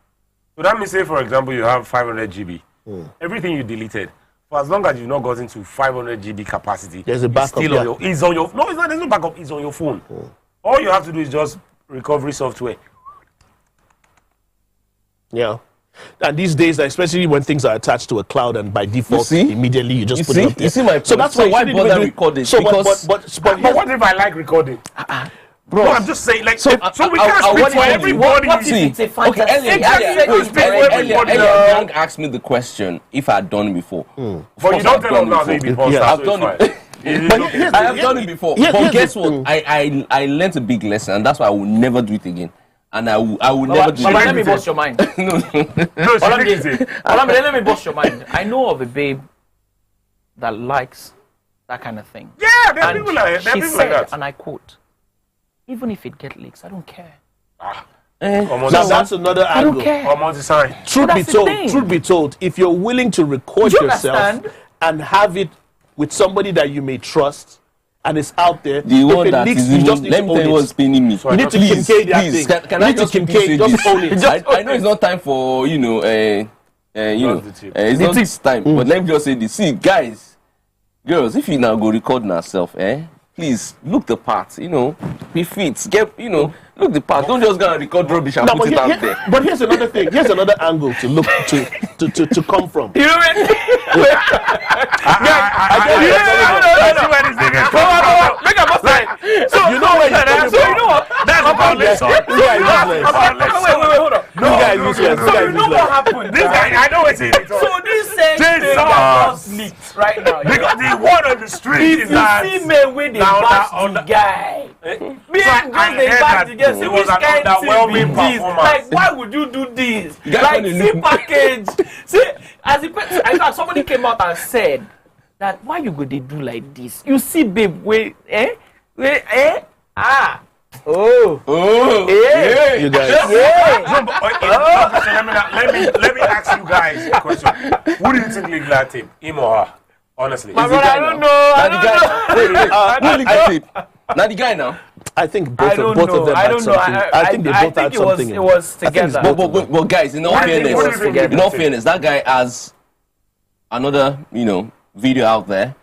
So that means, say for example, you have 500 GB. Everything you deleted. For as long as you've not gotten to 500 GB capacity, there's a backup. It's on your. No, it's not. There's no backup. It's on your phone. All you have to do is just recovery software. Yeah, and these days, especially when things are attached to a cloud, and by default, immediately you just put it up there. You see my point. So that's why bother recording. So but what if I like recording? Bro, no, I'm just saying, like, so we can't speak for everybody. Earlier, asked me the question if I had done it before. But you don't tell them now, baby. I've done it. I have done it before. But guess what? I learned a big lesson, and that's why I will never do it again. And I will never do it. Let me bust your mind. Let me bust your mind. I know of a babe that likes that kind of thing. Yeah, there are people like that. And I quote, even if it gets leaks, I don't care. Now that's another angle. Truth be told, if you're willing to record yourself and have it with somebody that you may trust and it's out there, the one that leaks, you just need to own it. What's paining me. You need to Kincaid that thing. Can I just Kincaid? Just own it. I know it's not time for it's not this time. But let me just say this: see, guys, girls, if you now go record yourself, please look the part, be fit, look the part. Don't just go and record rubbish and put it out there. But here's another thing. Here's another angle to look to come from. You know what? Make a mistake. So you know where you're coming from. So you know what? That's about lesson. Wait, hold on. No, guys, so you know what happened? This guy, I know it's it. So this same thing was leaked. right now. Because the word on the street is that. If you see men with the bash the guy, me and just the bash the guy, see which kind of thing be this? Like, why would you do this? Like, see package. See, as I thought somebody came out and said that why you go they do like this? You see, babe, wait, yeah. You guys. No, but, let me ask you guys a question. Who do you think leaked that tape? Him or her? Honestly. My brother, I don't know. Who leaked that tape? Now the guy now. I think both of them had something. I think they both had something. It was together. But guys, in all fairness, that guy has another, video out there.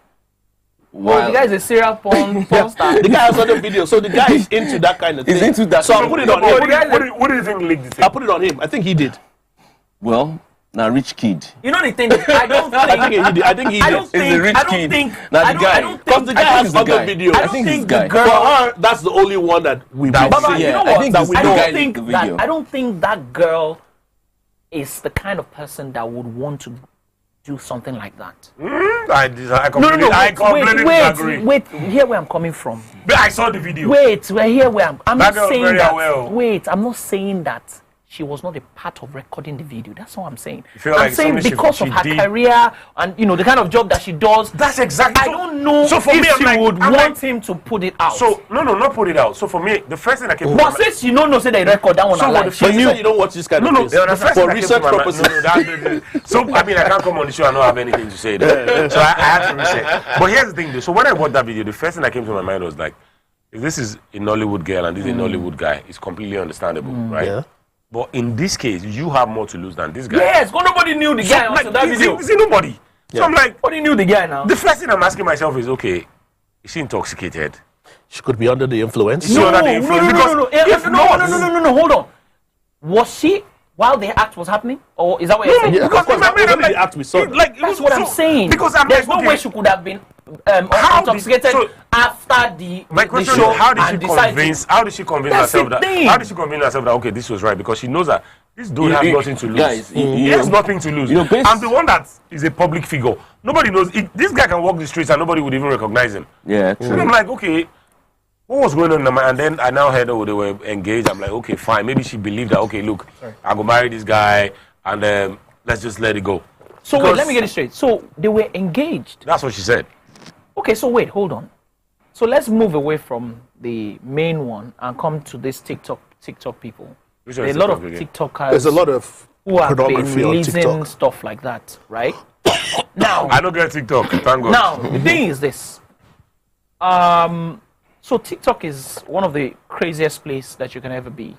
The guy is a serial porn star. The guy has other videos, so the guy is into that kind of thing. He's into that. So I'll put it on him. What do you think leaked the tape? I'll put it on him. I think he did. Well, now rich kid. You know the thing is, I think he did. He's a rich kid. Now the guy, because the guy has other videos. I think this guy. For her, that's the only one that we've seen. You know what? I don't think that girl is the kind of person that would want to do something like that. I completely disagree. Wait, hear where I'm coming from. But I saw the video. Wait, here where I'm not saying that. Well. Wait, I'm not saying that she was not a part of recording the video. That's what I'm saying. I'm saying because of her career and the kind of job that she does. That's exactly. I don't know if she would want him to put it out. So not put it out. So for me, the first thing that came. But since you don't know, say they record that one. So but you don't watch this kind of thing. For research purposes. So I can't come on the show and not have anything to say there. So I had to research. But here's the thing, though. So when I watched that video, the first thing that came to my mind was like, if this is a Nollywood girl and this is a Nollywood guy, it's completely understandable, right? Yeah. But in this case, you have more to lose than this guy. Yes, nobody knew the guy on that video. See nobody. Yeah. So I'm like, nobody knew the guy now. The first thing I'm asking myself is, okay, is she intoxicated? She could be under the influence. No, hold on. Was she while the act was happening, or is that what you're saying? Yeah, because the act we saw. That's what I'm saying. Because there's no way she could have been intoxicated after the show. How did she convince herself that okay, this was right? Because she knows that this dude has nothing to lose. Guys, he has nothing to lose. I'm the one that is a public figure. Nobody knows. This guy can walk the streets and nobody would even recognize him. Yeah, true. And I'm like, okay, what was going on in her mind? And then I now heard they were engaged. I'm like, okay, fine. Maybe she believed that, okay, look, I go marry this guy and let's just let it go. So wait, let me get it straight. So they were engaged. That's what she said. Okay, so wait, hold on. So let's move away from the main one and come to this TikTok people. There's a lot of TikTokers. There's a lot of who have been releasing stuff like that, right? Now I don't get TikTok. Thank God. Now the thing is this. So TikTok is one of the craziest places that you can ever be,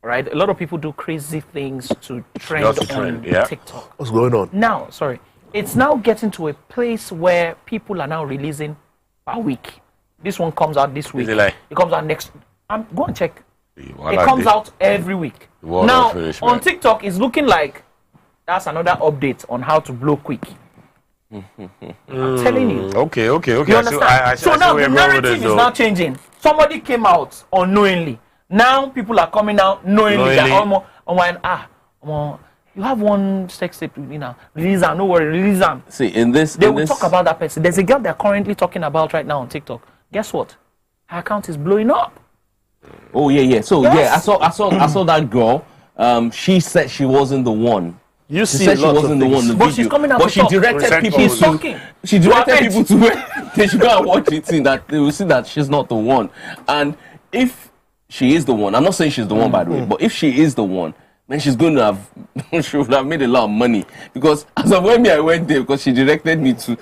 right? A lot of people do crazy things to trend on TikTok. What's going on? Now, it's now getting to a place where people are now releasing per week. This one comes out this week. It comes out next. Go and check. It comes out every week. Now, on TikTok, it's looking like that's another update on how to blow quick. I'm telling you. Okay. You understand? So now the narrative is now changing. Somebody came out unknowingly. Now people are coming out knowingly. You have one sex tape, release them. No worry, release them. See, they will talk about that person. There's a girl they're currently talking about right now on TikTok. Guess what? Her account is blowing up. Oh yeah. So yes. I saw that girl. She said she wasn't the one. She said she wasn't the one. But she's coming out. But she directed people to. She directed people to where they should go and watch it. That they will see that she's not the one. And if she is the one, I'm not saying she's the one by the way, but if she is the one, then she's going to have. She would have made a lot of money because as of when I went there because she directed me to.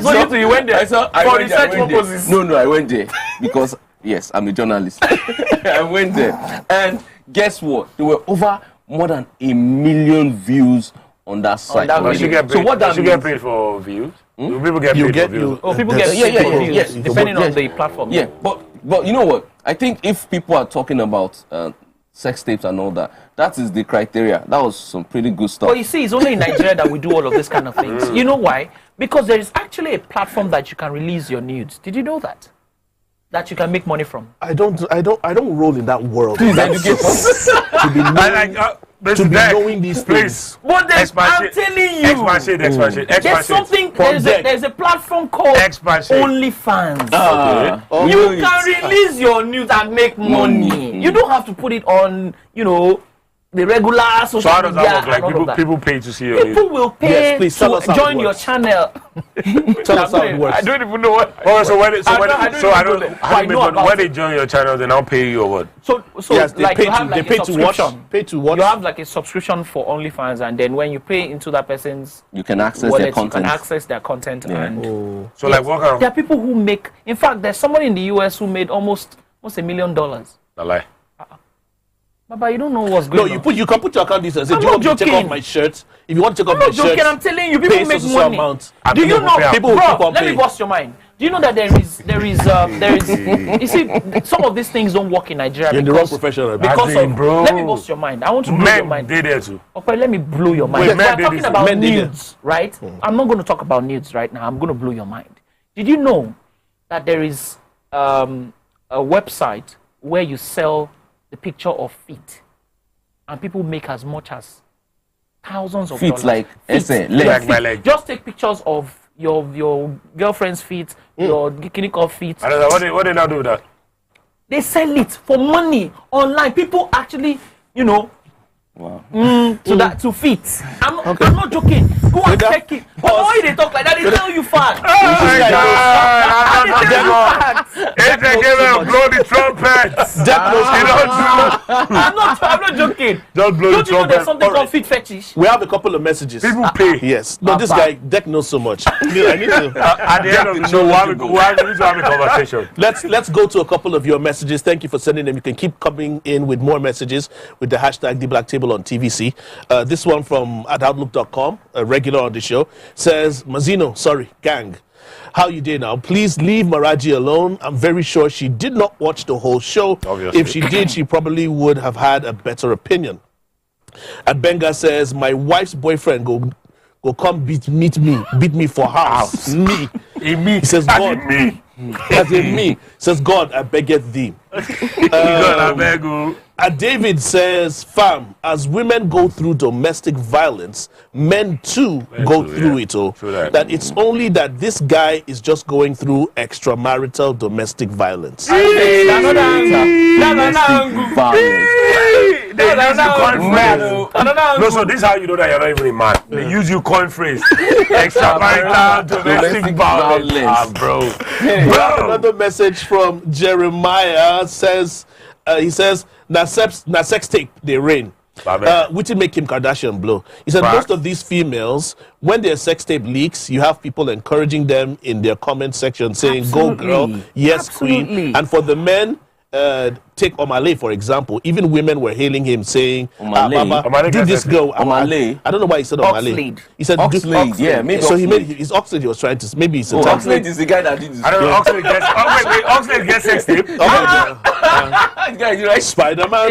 So you went there. For research purposes. No, I went there because yes, I'm a journalist. I went there, and guess what? There were over more than 1 million views on that site. So what does she get paid for views? Do people get paid for views? People get paid for views, depending on the platform. Yeah, but you know what? I think if people are talking about sex tapes and all that, that is the criteria. That was some pretty good stuff. But you see, it's only in Nigeria that we do all of this kind of things. You know why? Because there is actually a platform that you can release your nudes. Did you know that? That you can make money from. I don't roll in that world. Please educate us. to be knowing these things. But I'm telling you, there's something. There's a platform called OnlyFans. You can release your news and make money. You don't have to put it on, the regular social media. How does that work? Like people pay to see your news? People will pay to join your channel. Tell us how it works. I don't even know what. When they join your channel, they now pay you or what? So yes, like they pay to watch. You have like a subscription for OnlyFans, and then when you pay into that person's you can access wallet, their content. You can access their content. Yeah. And so like what kind of? There are people who make. In fact, there's somebody in the US who made almost $1 million. A lie. Baba, you don't know what's going on. No, you can put your account details. If you want to take off my shirt, if you want to take off my shirt, I'm telling you, people make money. Do you know? People bro, let me bust your mind. Do you know that there is you see, some of these things don't work in Nigeria. You're in the wrong profession. Because of, bro. Let me bust your mind. I want to blow your mind. They there too. Okay, let me blow your mind. We're talking about nudes, right? I'm not going to talk about nudes right now. I'm going to blow your mind. Did you know that there is a website where you sell the picture of feet, and people make as much as thousands of dollars. Like my leg. Just take pictures of your girlfriend's feet, your clinical feet. I don't know what they now do with that. They sell it for money online. People actually, to feet. I'm not joking. Go and check it. But why they talk like that? They tell you facts. Blow the trumpets. I'm not joking. Don't blow the trumpet. Don't you know there's something called feet fetish? We have a couple of messages. People pay. Yes. No, this guy, Deck knows so much. I need to. At the end of the show, we need to have a conversation. Let's go to a couple of your messages. Thank you for sending them. You can keep coming in with more messages with the hashtag #TheBlackTable on TVC. This one from @outlook.com, a regular on the show, says, Mazino, sorry, gang. How you doing now? Please leave Maraji alone. I'm very sure she did not watch the whole show. Obviously. If she did, she probably would have had a better opinion. And Benga says, my wife's boyfriend go come beat me for house. Me. He says, God. Me. As in me. Says, God, I beggeth thee. God, I beg you. And David says, fam, as women go through domestic violence, men too go through it. That it's only that this guy is just going through extramarital domestic violence. No, so this is how you know that you're not even a man. They use you coin phrase. Extramarital domestic violence. Bro. Another message from Jeremiah says, he says, na sex tape they reign. Which will make Kim Kardashian blow. He said most of these females, when their sex tape leaks, you have people encouraging them in their comment section saying, go girl, yes queen. And for the men, take Omale for example. Even women were hailing him saying, Baba, do this girl. Omale. I don't know why he said Omale. He said Oxlade. Yeah, maybe so Oxlade. He made his Oxlade. He was trying to maybe it's a Oxlade is the guy that did this. I don't know. Oxlade gets sex tape. Spider-Man.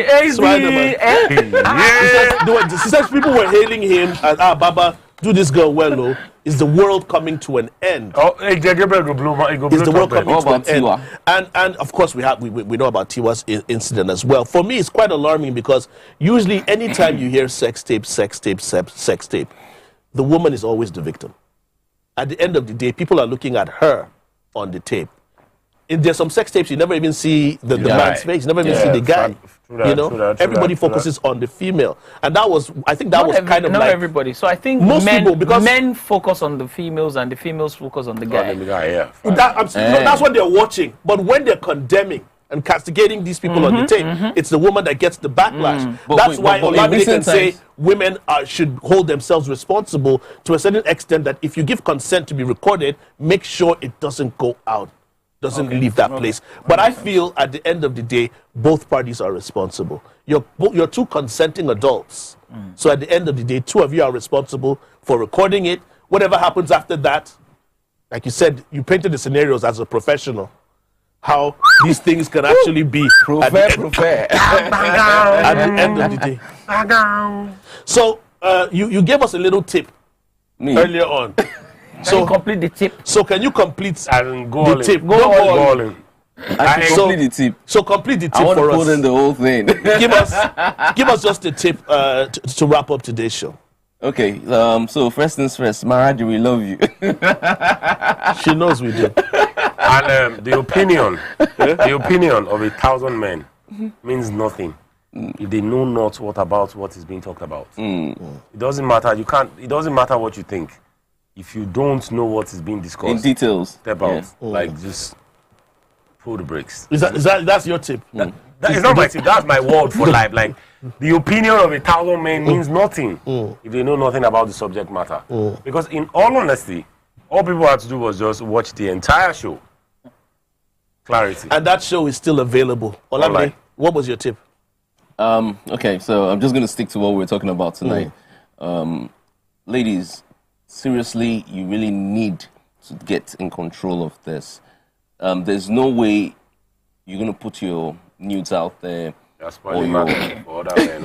He says people were hailing him as Baba, do this girl well, is the world coming to an end? Is the world coming to an end? And of course we know about Tiwa's incident as well. For me, it's quite alarming because usually anytime you hear sex tape, the woman is always the victim. At the end of the day, people are looking at her on the tape. There's some sex tapes you never even see the man's face, you never even see the guy. Everybody focuses on the female, and I think that was kind of not like everybody. So I think most people, because men focus on the females and the females focus on the guy. That's what they're watching. But when they're condemning and castigating these people on the tape, it's the woman that gets the backlash. That's why Olamide can say women should hold themselves responsible to a certain extent. That if you give consent to be recorded, make sure it doesn't go out. Doesn't leave that place. But I feel at the end of the day, both parties are responsible. You're two consenting adults. So at the end of the day, two of you are responsible for recording it. Whatever happens after that, like you said, you painted the scenarios as a professional. How these things can actually be at the end of the day. So you gave us a little tip earlier on. So complete the tip. So can you complete and go the tip? Go all in. I can complete the tip. So complete the tip I want for to us. put in the whole thing. give us just a tip to wrap up today's show. Okay, so first things first, Marital, we love you. She knows we do. And the opinion of 1,000 men means nothing if they know not what is being talked about. It doesn't matter. It doesn't matter what you think if you don't know what is being discussed. In details. Step out. Like just pull the brakes. That's your tip? That is not my tip. That's my word for life. Like the opinion of 1,000 men means nothing if they know nothing about the subject matter. Because in all honesty, all people had to do was just watch the entire show. Clarity. And that show is still available. Olamide, what was your tip? Okay, so I'm just going to stick to what we're talking about tonight. Ladies, seriously, you really need to get in control of this. There's no way you're going to put your nudes out there. That's spoiling market for other men.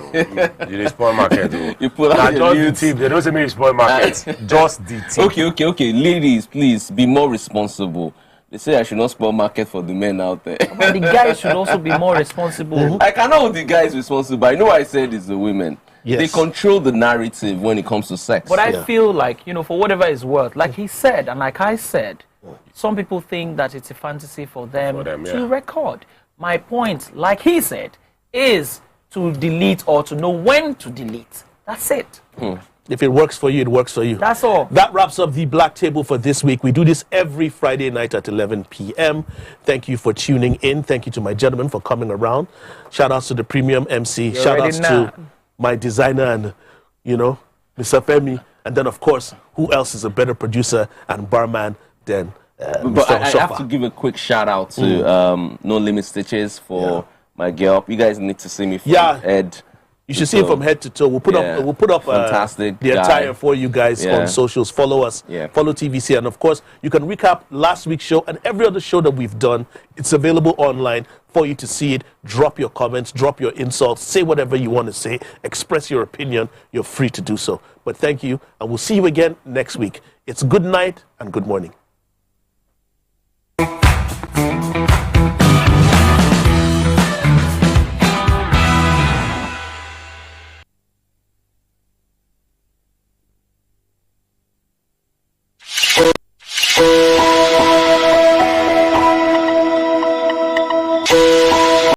You didn't spoil market. You put out your nudes. The tip. They don't say me you spoil market. Just the tip. Okay. Ladies, please be more responsible. They say I should not spoil market for the men out there. But the guys should also be more responsible. I cannot hold the guys responsible, but I know I said it's the women. Yes. They control the narrative when it comes to sex. But I feel like, for whatever it's worth, like he said, and like I said, some people think that it's a fantasy for them to record. My point, like he said, is to delete or to know when to delete. That's it. If it works for you, it works for you. That's all. That wraps up the Black Table for this week. We do this every Friday night at 11 p.m. Thank you for tuning in. Thank you to my gentlemen for coming around. Shout outs to the premium MC. Shout outs to my designer and, Mr. Femi. And then, of course, who else is a better producer and barman than But I have to give a quick shout out to No Limit Stitches for my girl. You guys need to see me from head. You should see it from head to toe. We'll put up fantastic the attire for you guys on socials. Follow us. Follow TVC. And of course, you can recap last week's show and every other show that we've done. It's available online for you to see it. Drop your comments, drop your insults, say whatever you want to say, express your opinion. You're free to do so. But thank you, and we'll see you again next week. It's good night and good morning.